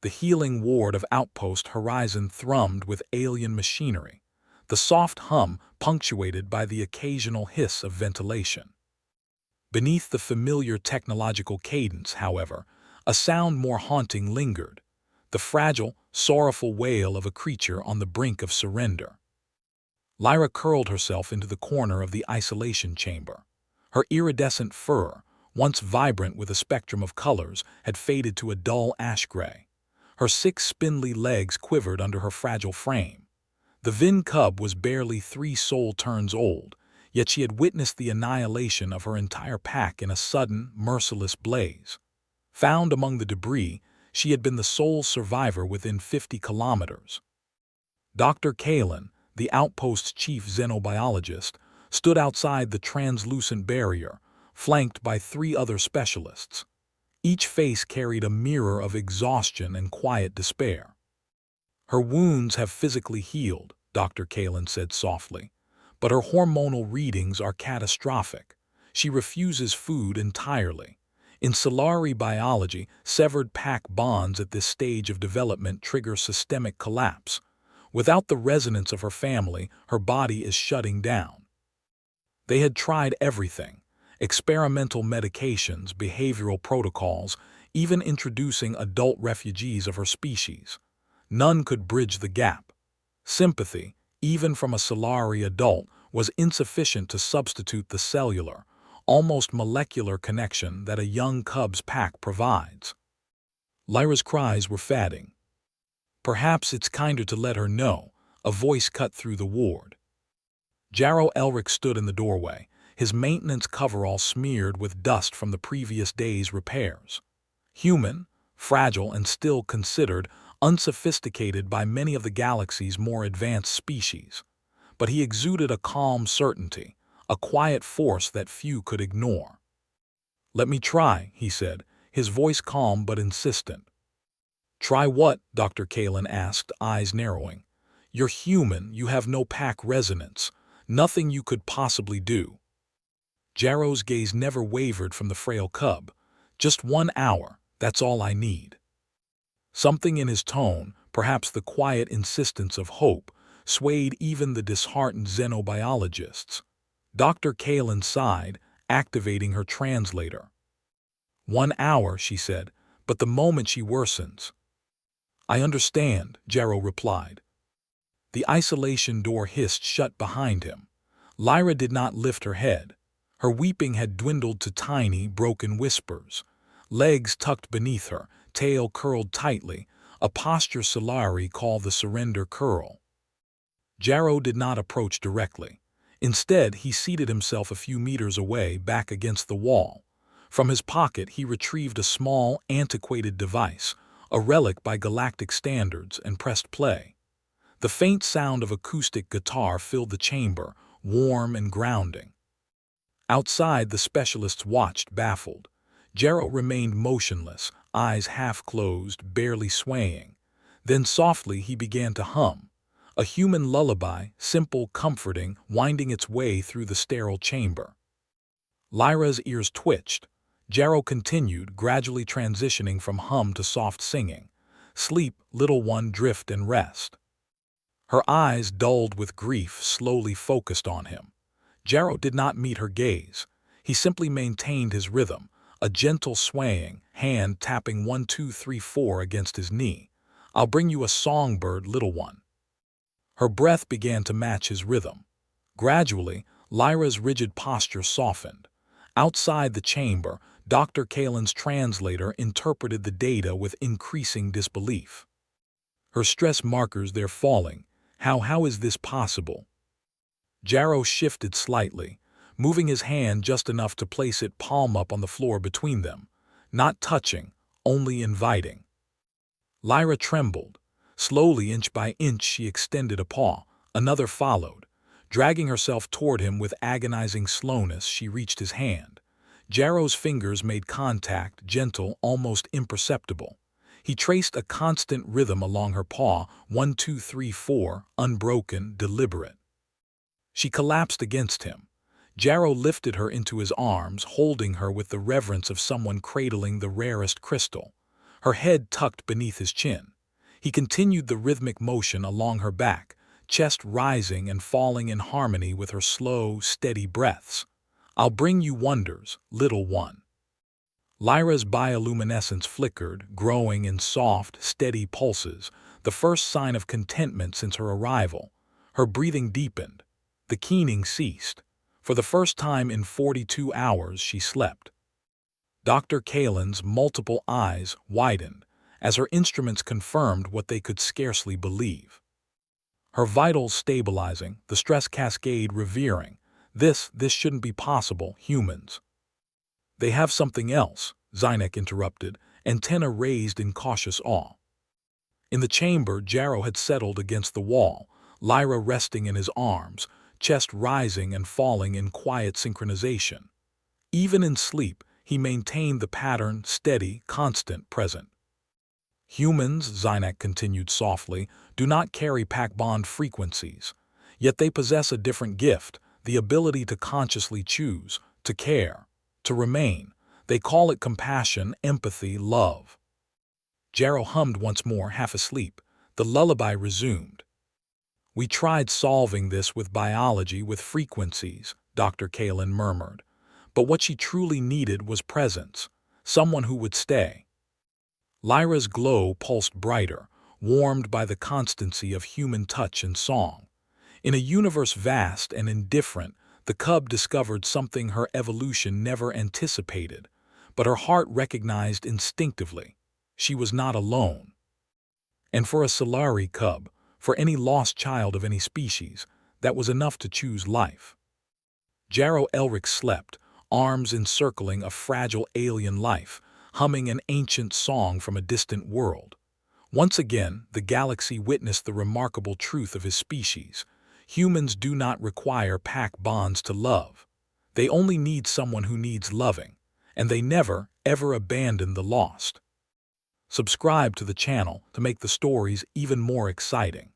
The healing ward of Outpost Horizon thrummed with alien machinery, the soft hum punctuated by the occasional hiss of ventilation. Beneath the familiar technological cadence, however, a sound more haunting lingered, the fragile, sorrowful wail of a creature on the brink of surrender. Lyra curled herself into the corner of the isolation chamber. Her iridescent fur, once vibrant with a spectrum of colors, had faded to a dull ash gray. Her 6 spindly legs quivered under her fragile frame. The Vin cub was barely 3 soul turns old, yet she had witnessed the annihilation of her entire pack in a sudden, merciless blaze. Found among the debris, she had been the sole survivor within 50 kilometers. Dr. Kalin, the outpost's chief xenobiologist, stood outside the translucent barrier, flanked by 3 other specialists. Each face carried a mirror of exhaustion and quiet despair. "Her wounds have physically healed," Dr. Kalin said softly, "but her hormonal readings are catastrophic. She refuses food entirely. In Solari biology, severed pack bonds at this stage of development trigger systemic collapse. Without the resonance of her family, her body is shutting down." They had tried everything: experimental medications, behavioral protocols, even introducing adult refugees of her species. None could bridge the gap. Sympathy, even from a Solari adult, was insufficient to substitute the cellular, almost molecular connection that a young cub's pack provides. Lyra's cries were fading. "Perhaps it's kinder to let her know," a voice cut through the ward. Jerro Elric stood in the doorway, his maintenance coverall smeared with dust from the previous day's repairs. Human, fragile, and still considered unsophisticated by many of the galaxy's more advanced species. But he exuded a calm certainty, a quiet force that few could ignore. "Let me try," he said, his voice calm but insistent. "Try what?" Dr. Kalin asked, eyes narrowing. "You're human, you have no pack resonance. Nothing you could possibly do." Jerro's gaze never wavered from the frail cub. "Just 1 hour, that's all I need." Something in his tone, perhaps the quiet insistence of hope, swayed even the disheartened xenobiologists. Dr. Kalin sighed, activating her translator. "1 hour," she said, "but the moment she worsens." "I understand," Jerro replied. The isolation door hissed shut behind him. Lyra did not lift her head. Her weeping had dwindled to tiny, broken whispers. Legs tucked beneath her, tail curled tightly, a posture Solari called the surrender curl. Jerro did not approach directly. Instead, he seated himself a few meters away, back against the wall. From his pocket, he retrieved a small, antiquated device, a relic by galactic standards, and pressed play. The faint sound of acoustic guitar filled the chamber, warm and grounding. Outside, the specialists watched, baffled. Jerro remained motionless, eyes half-closed, barely swaying. Then softly he began to hum. A human lullaby, simple, comforting, winding its way through the sterile chamber. Lyra's ears twitched. Jerro continued, gradually transitioning from hum to soft singing. "Sleep, little one, drift and rest." Her eyes, dulled with grief, slowly focused on him. Jerro did not meet her gaze. He simply maintained his rhythm, a gentle swaying, hand tapping 1, 2, 3, 4 against his knee. "I'll bring you a songbird, little one." Her breath began to match his rhythm. Gradually, Lyra's rigid posture softened. Outside the chamber, Dr. Kalin's translator interpreted the data with increasing disbelief. "Her stress markers, they're falling. How is this possible?" Jerro shifted slightly, moving his hand just enough to place it palm up on the floor between them. Not touching, only inviting. Lyra trembled. Slowly, inch by inch, she extended a paw. Another followed. Dragging herself toward him with agonizing slowness, she reached his hand. Jerro's fingers made contact, gentle, almost imperceptible. He traced a constant rhythm along her paw, 1, 2, 3, 4, unbroken, deliberate. She collapsed against him. Jerro lifted her into his arms, holding her with the reverence of someone cradling the rarest crystal. her head tucked beneath his chin. He continued the rhythmic motion along her back, chest rising and falling in harmony with her slow, steady breaths. "I'll bring you wonders, little one." Lyra's bioluminescence flickered, growing in soft, steady pulses, the first sign of contentment since her arrival. Her breathing deepened. The keening ceased. For the first time in 42 hours she slept. Dr. Kalen's multiple eyes widened as her instruments confirmed what they could scarcely believe. Her vitals stabilizing, the stress cascade revering. This shouldn't be possible, humans. "They have something else," Zynek interrupted, antenna raised in cautious awe. In the chamber, Jerro had settled against the wall, Lyra resting in his arms, chest rising and falling in quiet synchronization. Even in sleep, he maintained the pattern, steady, constant, present. "Humans," Zynek continued softly, "do not carry pack bond frequencies. Yet they possess a different gift, the ability to consciously choose, to care, to remain. They call it compassion, empathy, love." Jerro hummed once more, half asleep. The lullaby resumed. "We tried solving this with biology, with frequencies," Dr. Kalen murmured. "But what she truly needed was presence, someone who would stay." Lyra's glow pulsed brighter, warmed by the constancy of human touch and song. In a universe vast and indifferent, the cub discovered something her evolution never anticipated, but her heart recognized instinctively. She was not alone. And for a Solari cub, for any lost child of any species, that was enough to choose life. Jerro Elric slept, arms encircling a fragile alien life, humming an ancient song from a distant world. Once again, the galaxy witnessed the remarkable truth of his species. Humans do not require pack bonds to love. They only need someone who needs loving, and they never, ever abandon the lost. Subscribe to the channel to make the stories even more exciting.